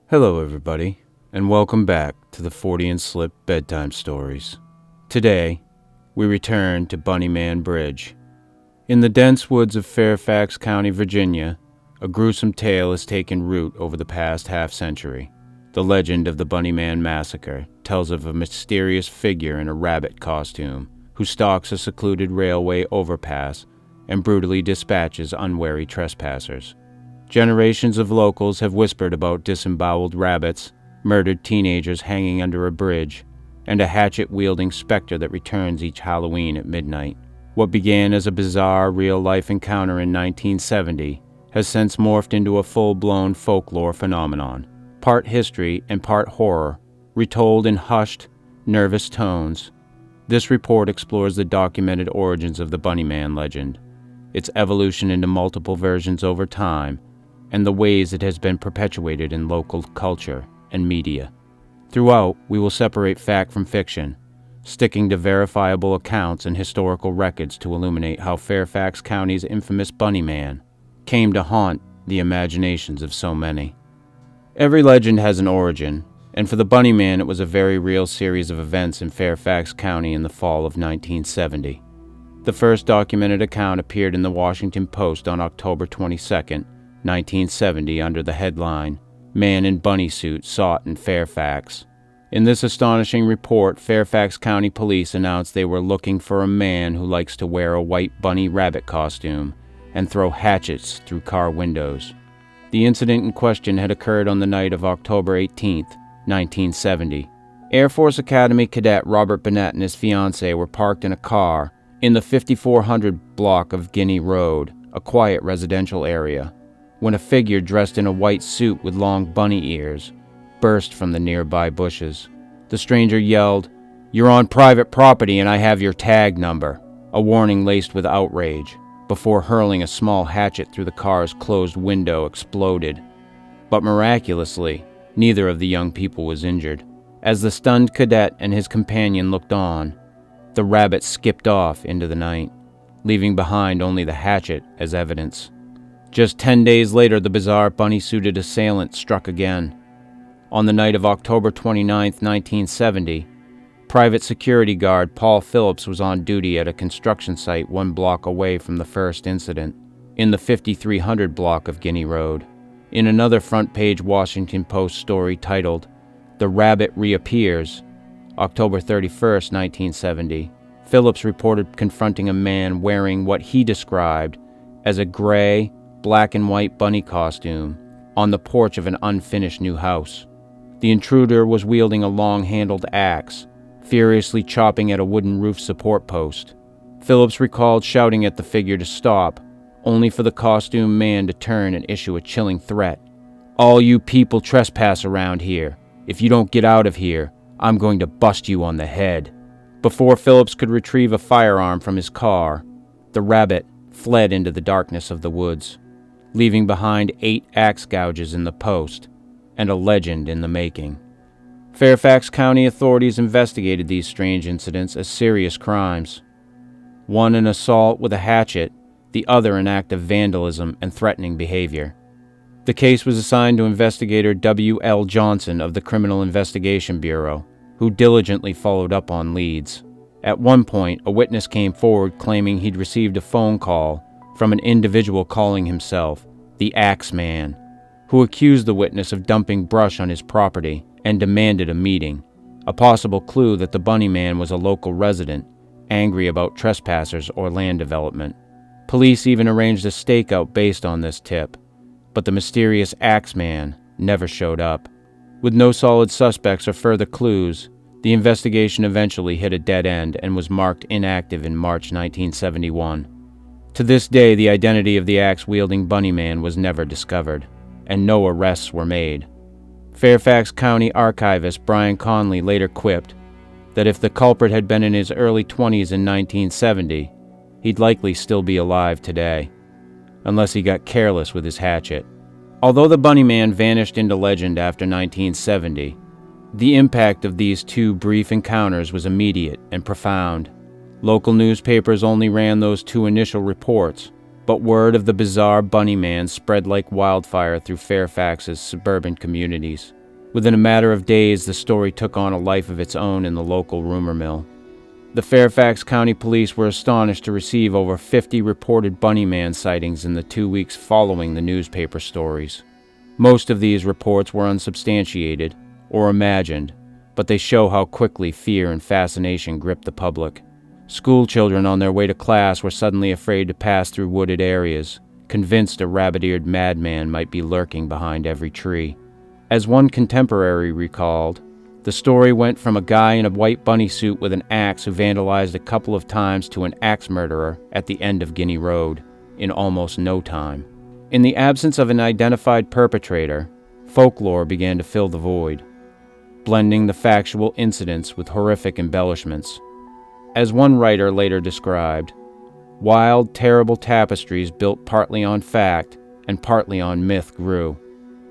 Hello everybody, and welcome back to the Fortean Slip Bedtime Stories. Today, we return to Bunnyman Bridge. In the dense woods of Fairfax County, Virginia, a gruesome tale has taken root over the past half-century. The legend of the Bunnyman Massacre tells of a mysterious figure in a rabbit costume who stalks a secluded railway overpass and brutally dispatches unwary trespassers. Generations of locals have whispered about disemboweled rabbits, murdered teenagers hanging under a bridge, and a hatchet-wielding specter that returns each Halloween at midnight. What began as a bizarre, real-life encounter in 1970 has since morphed into a full-blown folklore phenomenon, part history and part horror, retold in hushed, nervous tones. This report explores the documented origins of the Bunnyman legend, its evolution into multiple versions over time, and the ways it has been perpetuated in local culture and media. Throughout, we will separate fact from fiction, sticking to verifiable accounts and historical records to illuminate how Fairfax County's infamous Bunnyman came to haunt the imaginations of so many. Every legend has an origin, and for the Bunnyman it was a very real series of events in Fairfax County in the fall of 1970. The first documented account appeared in the Washington Post on October 22, 1970, under the headline, "Man in Bunny Suit Sought in Fairfax." In this astonishing report, Fairfax County Police announced they were looking for a man who likes to wear a white bunny rabbit costume and throw hatchets through car windows. The incident in question had occurred on the night of October 18, 1970. Air Force Academy cadet Robert Bennett and his fiancée were parked in a car in the 5400 block of Guinea Road, a quiet residential area, when a figure dressed in a white suit with long bunny ears burst from the nearby bushes. The stranger yelled, "You're on private property and I have your tag number," a warning laced with outrage, before hurling a small hatchet through the car's closed window exploded. But miraculously, neither of the young people was injured. As the stunned cadet and his companion looked on, the rabbit skipped off into the night, leaving behind only the hatchet as evidence. Just 10 days later, the bizarre bunny-suited assailant struck again. On the night of October 29, 1970, private security guard Paul Phillips was on duty at a construction site 1 block away from the first incident, in the 5300 block of Guinea Road. In another front-page Washington Post story titled, "The Rabbit Reappears," October 31, 1970, Phillips reported confronting a man wearing what he described as a gray, black and white bunny costume on the porch of an unfinished new house. The intruder was wielding a long-handled axe, furiously chopping at a wooden roof support post. Phillips recalled shouting at the figure to stop, only for the costumed man to turn and issue a chilling threat. "All you people trespass around here. If you don't get out of here, I'm going to bust you on the head." Before Phillips could retrieve a firearm from his car, the rabbit fled into the darkness of the woods, leaving behind 8 axe gouges in the post and a legend in the making. Fairfax County authorities investigated these strange incidents as serious crimes. One an assault with a hatchet, the other an act of vandalism and threatening behavior. The case was assigned to investigator W.L. Johnson of the Criminal Investigation Bureau, who diligently followed up on leads. At one point, a witness came forward claiming he'd received a phone call from an individual calling himself the Axe Man, who accused the witness of dumping brush on his property and demanded a meeting, a possible clue that the Bunnyman was a local resident, angry about trespassers or land development. Police even arranged a stakeout based on this tip, but the mysterious Axe Man never showed up. With no solid suspects or further clues, the investigation eventually hit a dead end and was marked inactive in March 1971. To this day, the identity of the axe-wielding Bunnyman was never discovered, and no arrests were made. Fairfax County archivist Brian Conley later quipped that if the culprit had been in his early 20s in 1970, he'd likely still be alive today, unless he got careless with his hatchet. Although the Bunnyman vanished into legend after 1970, the impact of these 2 brief encounters was immediate and profound. Local newspapers only ran those 2 initial reports, but word of the bizarre Bunnyman spread like wildfire through Fairfax's suburban communities. Within a matter of days, the story took on a life of its own in the local rumor mill. The Fairfax County Police were astonished to receive over 50 reported Bunnyman sightings in the 2 weeks following the newspaper stories. Most of these reports were unsubstantiated or imagined, but they show how quickly fear and fascination gripped the public. School children on their way to class were suddenly afraid to pass through wooded areas, convinced a rabbit-eared madman might be lurking behind every tree. As one contemporary recalled, the story went from a guy in a white bunny suit with an axe who vandalized a couple of times to an axe murderer at the end of Guinea Road in almost no time. In the absence of an identified perpetrator, folklore began to fill the void, blending the factual incidents with horrific embellishments. As one writer later described, wild, terrible tapestries built partly on fact and partly on myth grew.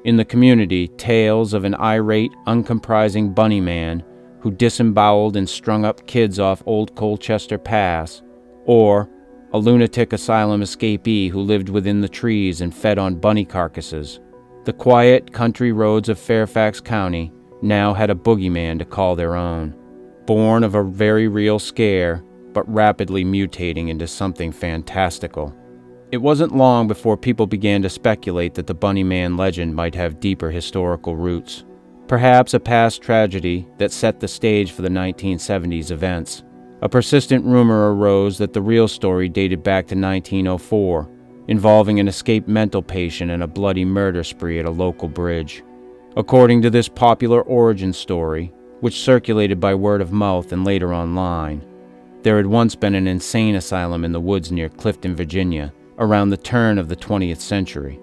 In the community, tales of an irate, uncompromising bunny man who disemboweled and strung up kids off old Colchester Pass, or a lunatic asylum escapee who lived within the trees and fed on bunny carcasses. The quiet country roads of Fairfax County now had a boogeyman to call their own, born of a very real scare, but rapidly mutating into something fantastical. It wasn't long before people began to speculate that the Bunny Man legend might have deeper historical roots, perhaps a past tragedy that set the stage for the 1970s events. A persistent rumor arose that the real story dated back to 1904, involving an escaped mental patient and a bloody murder spree at a local bridge. According to this popular origin story, which circulated by word of mouth and later online, there had once been an insane asylum in the woods near Clifton, Virginia, around the turn of the 20th century.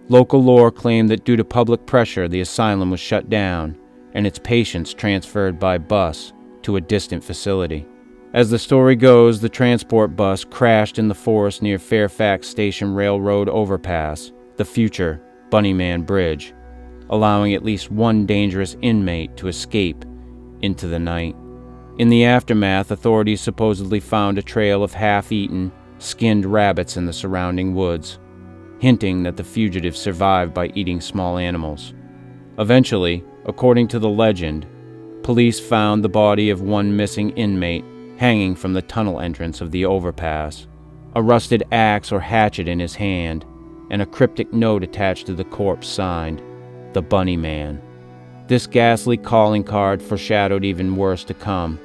Local lore claimed that due to public pressure, the asylum was shut down and its patients transferred by bus to a distant facility. As the story goes, the transport bus crashed in the forest near Fairfax Station Railroad Overpass, the future Bunnyman Bridge, allowing at least one dangerous inmate to escape into the night. In the aftermath, authorities supposedly found a trail of half-eaten, skinned rabbits in the surrounding woods, hinting that the fugitive survived by eating small animals. Eventually, according to the legend, police found the body of one missing inmate hanging from the tunnel entrance of the overpass, a rusted axe or hatchet in his hand, and a cryptic note attached to the corpse signed, "The Bunny Man." This ghastly calling card foreshadowed even worse to come.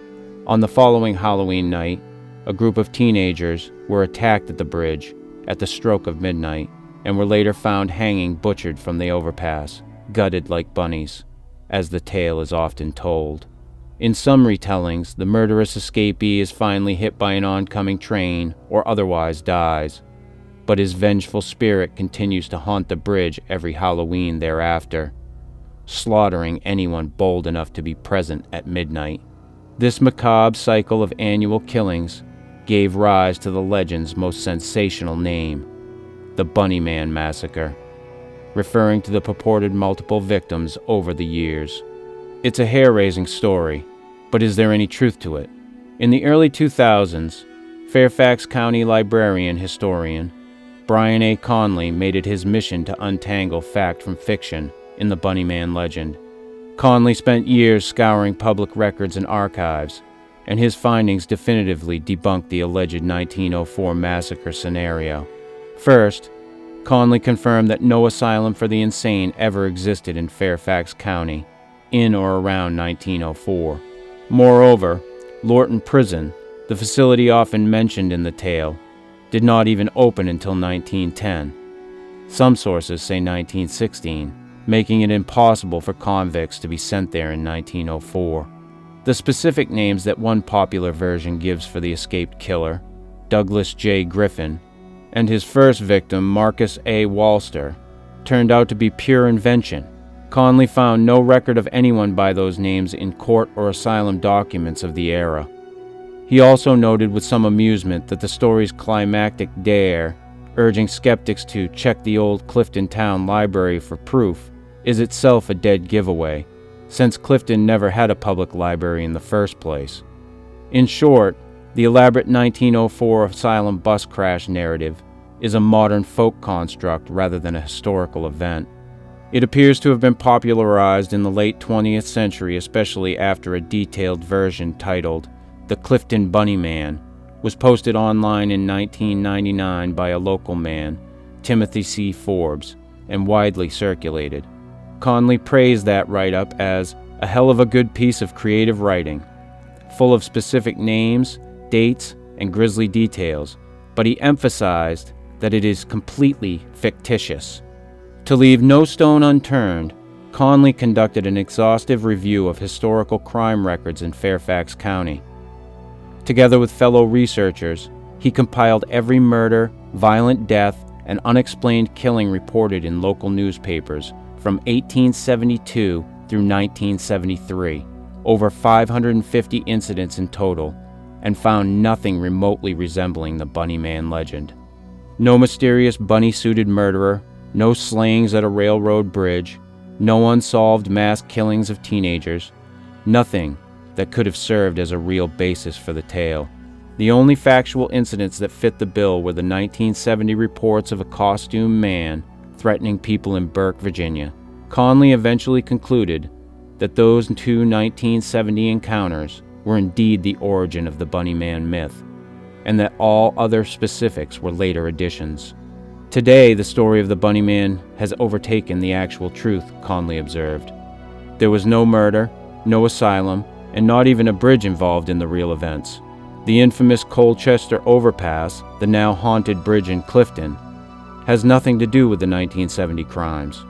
On the following Halloween night, a group of teenagers were attacked at the bridge at the stroke of midnight and were later found hanging butchered from the overpass, gutted like bunnies, as the tale is often told. In some retellings, the murderous escapee is finally hit by an oncoming train or otherwise dies, but his vengeful spirit continues to haunt the bridge every Halloween thereafter, slaughtering anyone bold enough to be present at midnight. This macabre cycle of annual killings gave rise to the legend's most sensational name, the Bunny Man Massacre, referring to the purported multiple victims over the years. It's a hair-raising story, but is there any truth to it? In the early 2000s, Fairfax County librarian historian Brian A. Conley made it his mission to untangle fact from fiction in the Bunny Man legend. Conley spent years scouring public records and archives, and his findings definitively debunked the alleged 1904 massacre scenario. First, Conley confirmed that no asylum for the insane ever existed in Fairfax County, in or around 1904. Moreover, Lorton Prison, the facility often mentioned in the tale, did not even open until 1910. Some sources say 1916, making it impossible for convicts to be sent there in 1904. The specific names that one popular version gives for the escaped killer, Douglas J. Griffin, and his first victim, Marcus A. Walster, turned out to be pure invention. Conley found no record of anyone by those names in court or asylum documents of the era. He also noted with some amusement that the story's climactic dare, urging skeptics to check the old Clifton Town Library for proof, is itself a dead giveaway, since Clifton never had a public library in the first place. In short, the elaborate 1904 asylum bus crash narrative is a modern folk construct rather than a historical event. It appears to have been popularized in the late 20th century, especially after a detailed version titled The Clifton Bunnyman was posted online in 1999 by a local man, Timothy C. Forbes, and widely circulated. Conley praised that write-up as a hell of a good piece of creative writing, full of specific names, dates, and grisly details, but he emphasized that it is completely fictitious. To leave no stone unturned, Conley conducted an exhaustive review of historical crime records in Fairfax County. Together with fellow researchers, he compiled every murder, violent death, and unexplained killing reported in local newspapers from 1872 through 1973, over 550 incidents in total, and found nothing remotely resembling the Bunnyman legend. No mysterious bunny-suited murderer, no slayings at a railroad bridge, no unsolved mass killings of teenagers, nothing that could have served as a real basis for the tale. The only factual incidents that fit the bill were the 1970 reports of a costumed man threatening people in Burke, Virginia. Conley eventually concluded that those two 1970 encounters were indeed the origin of the Bunnyman myth, and that all other specifics were later additions. Today, the story of the Bunnyman has overtaken the actual truth, Conley observed. There was no murder, no asylum, and not even a bridge involved in the real events. The infamous Colchester Overpass, the now haunted bridge in Clifton, has nothing to do with the 1970 crimes.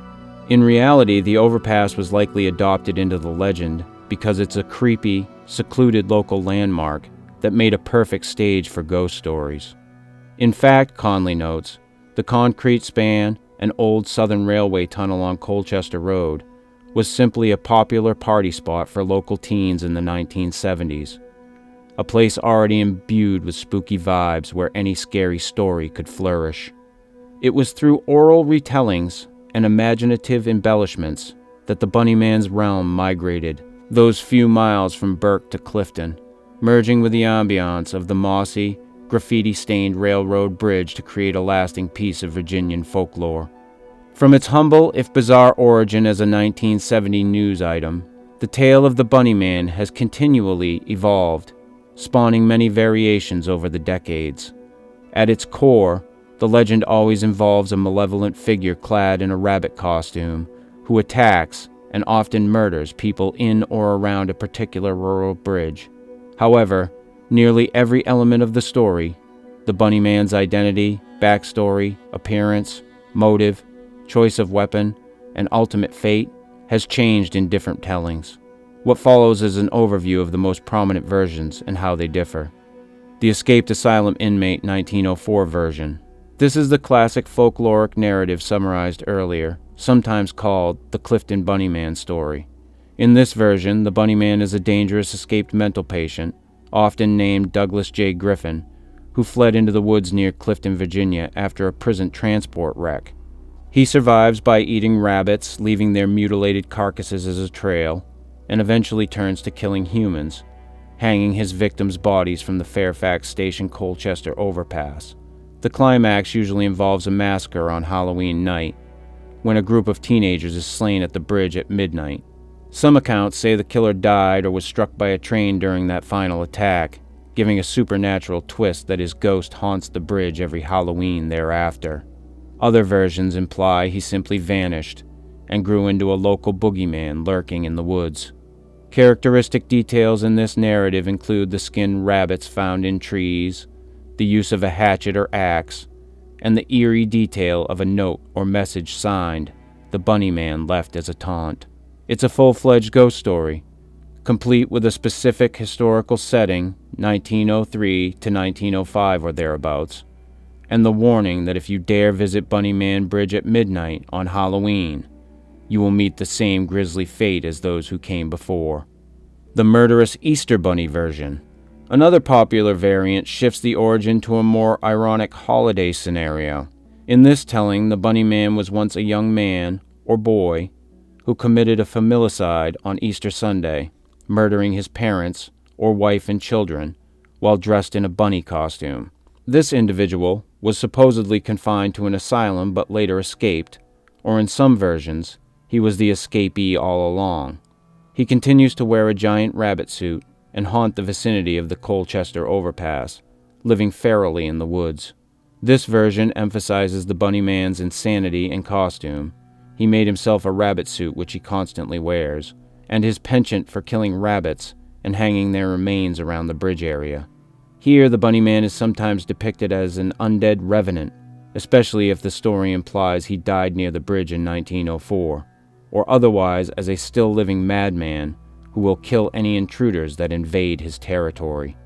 In reality, the overpass was likely adopted into the legend because it's a creepy, secluded local landmark that made a perfect stage for ghost stories. In fact, Conley notes, the concrete span and old Southern Railway tunnel on Colchester Road was simply a popular party spot for local teens in the 1970s, a place already imbued with spooky vibes where any scary story could flourish. It was through oral retellings and imaginative embellishments that the Bunnyman's realm migrated those few miles from Burke to Clifton, merging with the ambiance of the mossy, graffiti-stained railroad bridge to create a lasting piece of Virginian folklore. From its humble, if bizarre origin as a 1970 news item, the tale of the Bunnyman has continually evolved, spawning many variations over the decades. At its core, the legend always involves a malevolent figure clad in a rabbit costume who attacks and often murders people in or around a particular rural bridge. However, nearly every element of the story, the Bunnyman's identity, backstory, appearance, motive, choice of weapon, and ultimate fate, has changed in different tellings. What follows is an overview of the most prominent versions and how they differ. The escaped asylum inmate 1904 version. This is the classic folkloric narrative summarized earlier, sometimes called the Clifton Bunnyman story. In this version, the Bunnyman is a dangerous escaped mental patient, often named Douglas J. Griffin, who fled into the woods near Clifton, Virginia after a prison transport wreck. He survives by eating rabbits, leaving their mutilated carcasses as a trail, and eventually turns to killing humans, hanging his victims' bodies from the Fairfax Station Colchester Overpass. The climax usually involves a massacre on Halloween night, when a group of teenagers is slain at the bridge at midnight. Some accounts say the killer died or was struck by a train during that final attack, giving a supernatural twist that his ghost haunts the bridge every Halloween thereafter. Other versions imply he simply vanished and grew into a local boogeyman lurking in the woods. Characteristic details in this narrative include the skinned rabbits found in trees, the use of a hatchet or axe, and the eerie detail of a note or message signed, "The Bunnyman left as a taunt." It's a full-fledged ghost story, complete with a specific historical setting, 1903 to 1905 or thereabouts, and the warning that if you dare visit Bunnyman Bridge at midnight on Halloween, you will meet the same grisly fate as those who came before. The murderous Easter Bunny version. Another popular variant shifts the origin to a more ironic holiday scenario. In this telling, the Bunnyman was once a young man, or boy, who committed a familicide on Easter Sunday, murdering his parents, or wife and children, while dressed in a bunny costume. This individual was supposedly confined to an asylum but later escaped, or in some versions, he was the escapee all along. He continues to wear a giant rabbit suit and haunt the vicinity of the Colchester Overpass, living ferally in the woods. This version emphasizes the Bunnyman's insanity and costume. He made himself a rabbit suit which he constantly wears, and his penchant for killing rabbits and hanging their remains around the bridge area. Here, the Bunnyman is sometimes depicted as an undead revenant, especially if the story implies he died near the bridge in 1904, or otherwise as a still-living madman who will kill any intruders that invade his territory.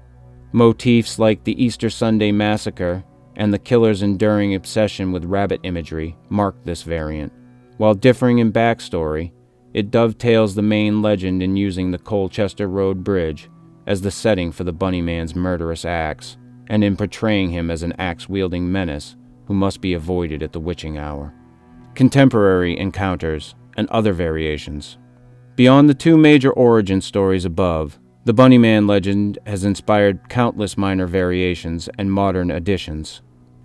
Motifs like the Easter Sunday Massacre and the killer's enduring obsession with rabbit imagery mark this variant. While differing in backstory, it dovetails the main legend in using the Colchester Road Bridge as the setting for the Bunnyman's murderous acts, and in portraying him as an axe-wielding menace who must be avoided at the witching hour. Contemporary encounters and other variations. Beyond the two major origin stories above, the Bunnyman legend has inspired countless minor variations and modern additions.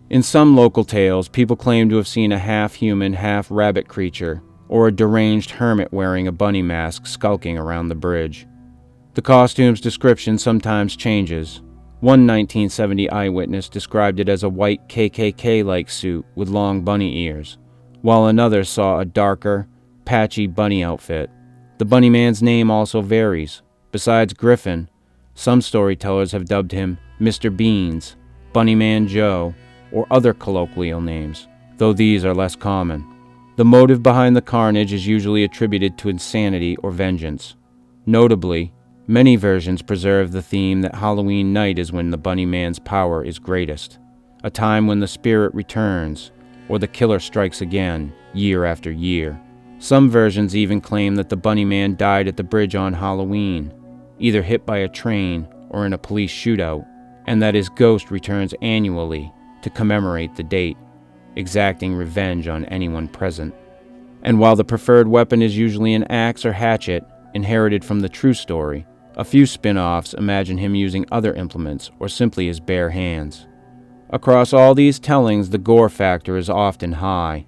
In some local tales, people claim to have seen a half-human, half-rabbit creature, or a deranged hermit wearing a bunny mask skulking around the bridge. The costume's description sometimes changes. One 1970 eyewitness described it as a white KKK-like suit with long bunny ears, while another saw a darker, patchy bunny outfit. The Bunnyman's name also varies. Besides Griffin, some storytellers have dubbed him Mr. Beans, Bunnyman Joe, or other colloquial names, though these are less common. The motive behind the carnage is usually attributed to insanity or vengeance. Notably, many versions preserve the theme that Halloween night is when the Bunnyman's power is greatest, a time when the spirit returns, or the killer strikes again, year after year. Some versions even claim that the Bunnyman died at the bridge on Halloween, either hit by a train or in a police shootout, and that his ghost returns annually to commemorate the date, exacting revenge on anyone present. And while the preferred weapon is usually an axe or hatchet, inherited from the true story, a few spin-offs imagine him using other implements or simply his bare hands. Across all these tellings, the gore factor is often high,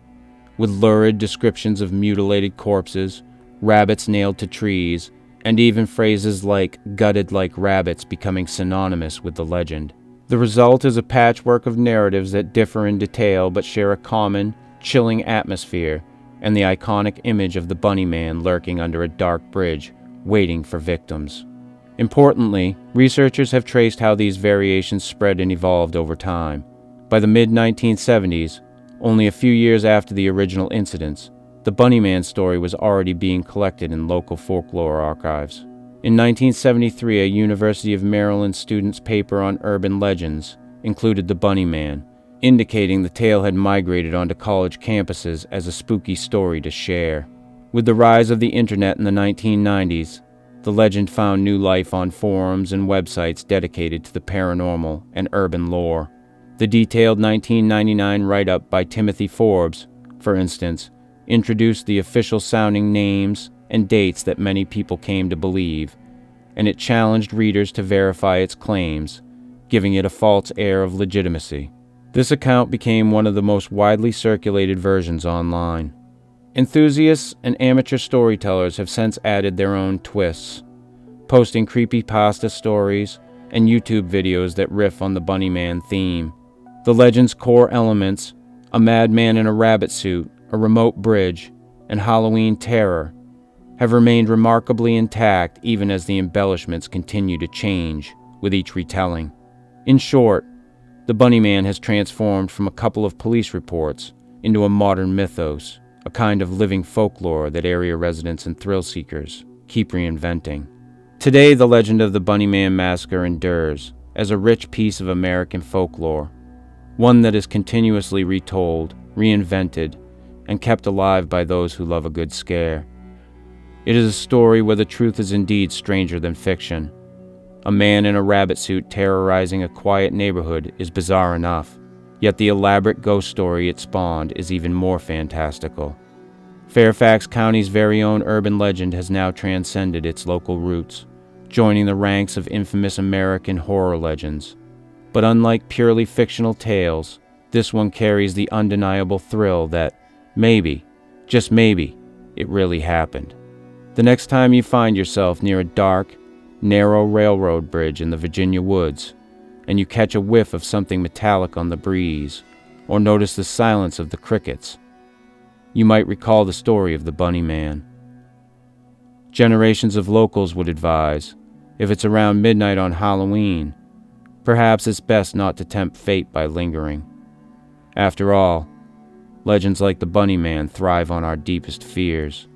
with lurid descriptions of mutilated corpses, rabbits nailed to trees, and even phrases like gutted like rabbits becoming synonymous with the legend. The result is a patchwork of narratives that differ in detail but share a common, chilling atmosphere and the iconic image of the Bunnyman lurking under a dark bridge, waiting for victims. Importantly, researchers have traced how these variations spread and evolved over time. By the mid-1970s, only a few years after the original incidents, the Bunnyman story was already being collected in local folklore archives. In 1973, a University of Maryland student's paper on urban legends included the Bunnyman, indicating the tale had migrated onto college campuses as a spooky story to share. With the rise of the internet in the 1990s, the legend found new life on forums and websites dedicated to the paranormal and urban lore. The detailed 1999 write-up by Timothy Forbes, for instance, introduced the official-sounding names and dates that many people came to believe, and it challenged readers to verify its claims, giving it a false air of legitimacy. This account became one of the most widely circulated versions online. Enthusiasts and amateur storytellers have since added their own twists, posting creepypasta stories and YouTube videos that riff on the Bunnyman theme. The legend's core elements, a madman in a rabbit suit, a remote bridge, and Halloween terror, have remained remarkably intact even as the embellishments continue to change with each retelling. In short, the Bunnyman has transformed from a couple of police reports into a modern mythos, a kind of living folklore that area residents and thrill seekers keep reinventing. Today, the legend of the Bunny Man Massacre endures as a rich piece of American folklore, one that is continuously retold, reinvented, and kept alive by those who love a good scare. It is a story where the truth is indeed stranger than fiction. A man in a rabbit suit terrorizing a quiet neighborhood is bizarre enough, yet the elaborate ghost story it spawned is even more fantastical. Fairfax County's very own urban legend has now transcended its local roots, joining the ranks of infamous American horror legends. But unlike purely fictional tales, this one carries the undeniable thrill that maybe, just maybe, it really happened. The next time you find yourself near a dark, narrow railroad bridge in the Virginia woods, and you catch a whiff of something metallic on the breeze, or notice the silence of the crickets, you might recall the story of the Bunny Man. Generations of locals would advise, if it's around midnight on Halloween, perhaps it's best not to tempt fate by lingering. After all, legends like the Bunny Man thrive on our deepest fears,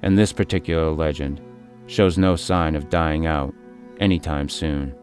and this particular legend shows no sign of dying out anytime soon.